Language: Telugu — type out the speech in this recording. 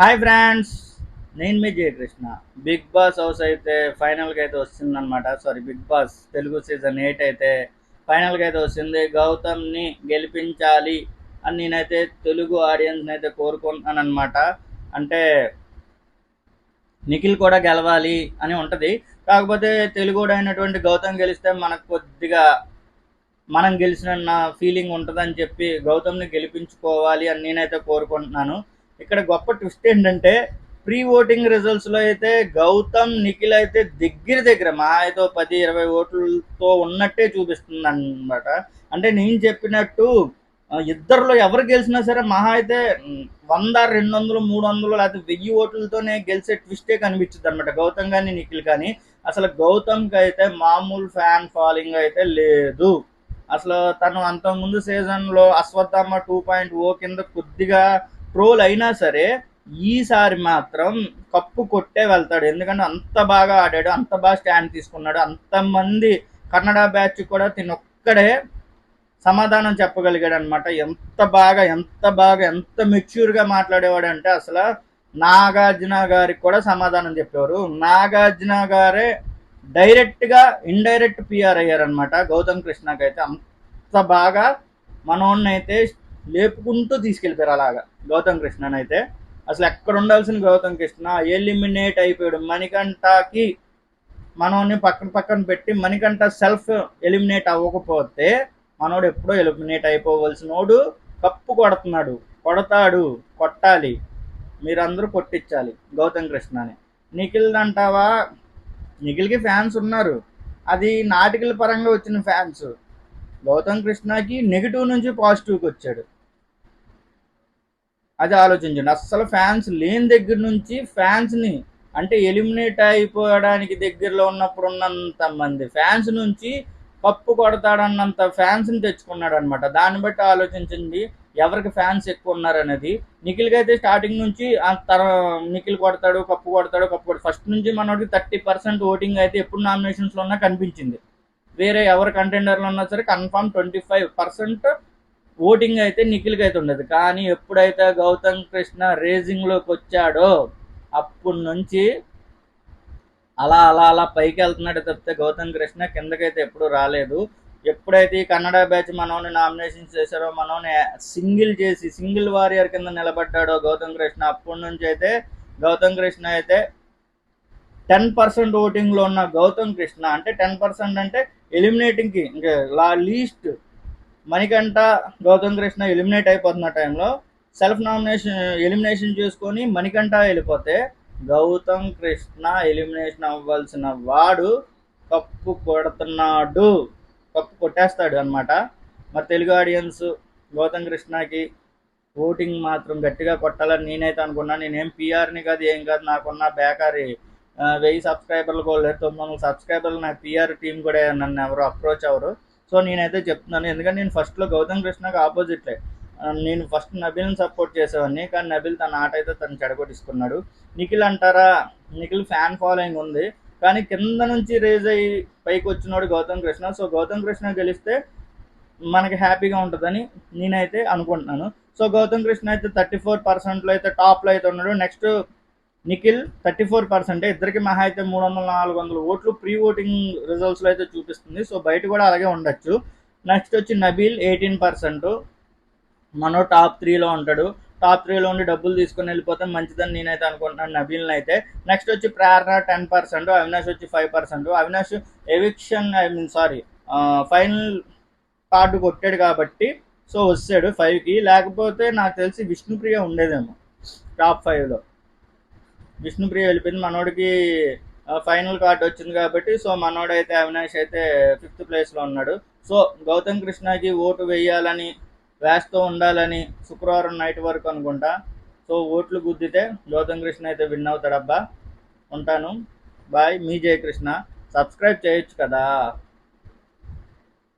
హాయ్ ఫ్రెండ్స్, నేను మీ జయకృష్ణ. బిగ్ బాస్ హౌస్ అయితే ఫైనల్గా అయితే వస్తుందన్నమాట. Sorry, Big Boss Telugu season 8 అయితే ఫైనల్గా అయితే వస్తుంది. గౌతమ్ని గెలిపించాలి అని నేనైతే తెలుగు ఆడియన్స్ని అయితే కోరుకుంటున్నాను అనమాట. అంటే నిఖిల్ కూడా గెలవాలి అని ఉంటుంది. కాకపోతే తెలుగుడు అయినటువంటి గౌతమ్ గెలిస్తే మనకు కొద్దిగా మనం గెలిచిన ఫీలింగ్ ఉంటుందని చెప్పి గౌతమ్ని గెలిపించుకోవాలి అని నేనైతే కోరుకుంటున్నాను. ఇక్కడ గొప్ప ట్విస్ట్ ఏంటంటే ప్రీ ఓటింగ్ రిజల్ట్స్లో అయితే గౌతమ్ నిఖిల్ అయితే దగ్గర దగ్గర మా అయితే 10-20 ఓట్లతో ఉన్నట్టే చూపిస్తుంది అనమాట. అంటే నేను చెప్పినట్టు ఇద్దరిలో ఎవరు గెలిచినా సరే మహా అయితే 100, 200, 300 లేకపోతే 1000 ఓట్లతోనే గెలిచే ట్విస్టే కనిపించింది అనమాట, గౌతమ్ కానీ నిఖిల్ కానీ. అసలు గౌతమ్కి అయితే మామూలు ఫ్యాన్ ఫాలోయింగ్ అయితే లేదు. అసలు తను అంతకుముందు సీజన్లో అశ్వత్థామ 2.0 కింద కొద్దిగా ట్రోల్ అయినా సరే ఈసారి మాత్రం కప్పు కొట్టే వెళ్తాడు. ఎందుకంటే అంత బాగా ఆడాడు, అంత బాగా స్టాండ్ తీసుకున్నాడు. అంతమంది కన్నడ బ్యాచ్ కూడా తినొక్కడే సమాధానం చెప్పగలిగాడు అనమాట. ఎంత మెచ్యూర్గా మాట్లాడేవాడు అంటే అసలు నాగార్జున గారికి కూడా సమాధానం చెప్పేవారు. నాగార్జున గారే డైరెక్ట్గా ఇండైరెక్ట్ పిఆర్ అయ్యారనమాట గౌతమ్ కృష్ణకి అయితే. అంత బాగా మనోడిని అయితే లేపుకుంటూ తీసుకెళ్ళిపోయారు అలాగా గౌతమ్ కృష్ణని అయితే. అసలు ఎక్కడ ఉండాల్సిన గౌతమ్ కృష్ణ ఎలిమినేట్ అయిపోయాడు. మణికంఠకి మనోడిని పక్కన పక్కన పెట్టి మణికంఠ సెల్ఫ్ ఎలిమినేట్ అవ్వకపోతే మనోడు ఎప్పుడో ఎలిమినేట్ అయిపోవలసినోడు కప్పు కొడుతున్నాడు. కొట్టాలి, మీరందరూ కొట్టించాలి గౌతమ్ కృష్ణని. నిఖిల్ అంటావా, నిఖిల్కి ఫ్యాన్స్ ఉన్నారు, అది నాటికల పరంగా వచ్చిన ఫ్యాన్స్. గౌతమ్ కృష్ణకి నెగిటివ్ నుంచి పాజిటివ్కి వచ్చాడు, అది ఆలోచించండి. అస్సలు ఫ్యాన్స్ లేని దగ్గర నుంచి ఫ్యాన్స్ని అంటే ఎలిమినేట్ అయిపోవడానికి దగ్గరలో ఉన్నప్పుడు ఉన్నంత మంది ఫ్యాన్స్ నుంచి కప్పు కొడతాడన్నంత ఫ్యాన్స్ని తెచ్చుకున్నాడు అనమాట. దాన్ని బట్టి ఆలోచించండి ఎవరికి ఫ్యాన్స్ ఎక్కువ ఉన్నారనేది. నిఖిల్కి అయితే స్టార్టింగ్ నుంచి నిఖిల్ కొడతాడు, కప్పు కొడతాడు. ఫస్ట్ నుంచి మనకి 30% ఓటింగ్ అయితే ఎప్పుడు నామినేషన్స్లో ఉన్నా కనిపించింది. వేరే ఎవరు కంటెండర్లు ఉన్నా సరే కన్ఫామ్ 25% ఓటింగ్ అయితే నిఖిల్కి అయితే ఉండదు. కానీ ఎప్పుడైతే గౌతమ్ కృష్ణ రేజింగ్లోకి వచ్చాడో అప్పటి నుంచి అలా పైకి వెళ్తున్నాడు తప్పితే గౌతమ్ కృష్ణ కిందకైతే ఎప్పుడు రాలేదు. ఎప్పుడైతే ఈ కన్నడ బ్యాచ్ మనోని నామినేషన్ చేశారో, మనోని సింగిల్ వారియర్ కింద నిలబడ్డాడో గౌతమ్ కృష్ణ, అప్పటి నుంచి అయితే గౌతమ్ కృష్ణ అయితే 10% ఓటింగ్లో ఉన్న గౌతమ్ కృష్ణ అంటే 10% అంటే ఎలిమినేటింగ్కి ఇంకా లీస్ట్ మణికంఠ గౌతమ్ కృష్ణ ఎలిమినేట్ అయిపోతున్న టైంలో సెల్ఫ్ ఎలిమినేషన్ చేసుకొని మణికంఠ వెళ్ళిపోతే గౌతమ్ కృష్ణ ఎలిమినేషన్ అవ్వాల్సిన వాడు కప్పు కొట్టేస్తాడు అనమాట. మరి తెలుగు ఆడియన్స్ గౌతమ్ కృష్ణకి ఓటింగ్ మాత్రం గట్టిగా కొట్టాలని నేనైతే అనుకున్నాను. నేనేం పిఆర్ని కాదు, ఏం కాదు. నాకున్న బేకారీ 1000 సబ్స్క్రైబర్లు కూడా లేదు, 900 సబ్స్క్రైబర్లు. నా పిఆర్ టీం కూడా నన్ను ఎవరు అప్రోచ్ అవ్వరు. సో నేనైతే చెప్తున్నాను, ఎందుకంటే నేను ఫస్ట్లో గౌతమ్ కృష్ణకి ఆపోజిట్లే. నేను ఫస్ట్ నబిల్ని సపోర్ట్ చేసేవాడిని, కానీ నబిల్ తన ఆట అయితే తను చెడగొట్టిస్తున్నాడు. నిఖిల్ అంటారా, నిఖిల్ ఫ్యాన్ ఫాలోయింగ్ ఉంది, కానీ కింద నుంచి రేజ్ అయ్యి పైకి వచ్చినాడు గౌతమ్ కృష్ణ. సో గౌతమ్ కృష్ణ గెలిస్తే మనకి హ్యాపీగా ఉంటుందని నేనైతే అనుకుంటున్నాను. సో గౌతమ్ కృష్ణ అయితే 34%లో అయితే టాప్లో అయితే ఉన్నాడు. నెక్స్ట్ నిఖిల్ 34%. ఇద్దరికి మహా అయితే 300-400 ఓట్లు ప్రీ ఓటింగ్ రిజల్ట్స్లో అయితే చూపిస్తుంది. సో బయట కూడా అలాగే ఉండొచ్చు. నెక్స్ట్ వచ్చి నబీల్ 18%. మనో టాప్ 3లో ఉంటాడు. టాప్ 3లో ఉండి డబ్బులు తీసుకొని వెళ్ళిపోతే మంచిదని నేనైతే అనుకుంటున్నాను నబీల్ని అయితే. నెక్స్ట్ వచ్చి ప్రేరణ 10%, అవినాష్ వచ్చి 5%. అవినాష్ ఎవిక్షన్ ఫైనల్ కార్డు కొట్టాడు కాబట్టి సో వస్తాడు 5కి. లేకపోతే నాకు తెలిసి విష్ణుప్రియ ఉండేదేమో టాప్ 5లో. విష్ణుప్రియ వెళ్ళిపోయింది, మనోడికి ఫైనల్ కార్డు వచ్చింది కాబట్టి. సో మనోడైతే అవినాష్ అయితే 5th ప్లేస్లో ఉన్నాడు. సో గౌతమ్ కృష్ణకి ఓటు వేయాలని, వేస్తూ ఉండాలని శుక్రవారం నైట్ వరకు అనుకుంటా. సో ఓట్లు గుద్దితే గౌతమ్ కృష్ణ అయితే విన్ అవుతాడబ్బా. ఉంటాను, బాయ్. మీ జయకృష్ణ. సబ్స్క్రైబ్ చేయొచ్చు కదా.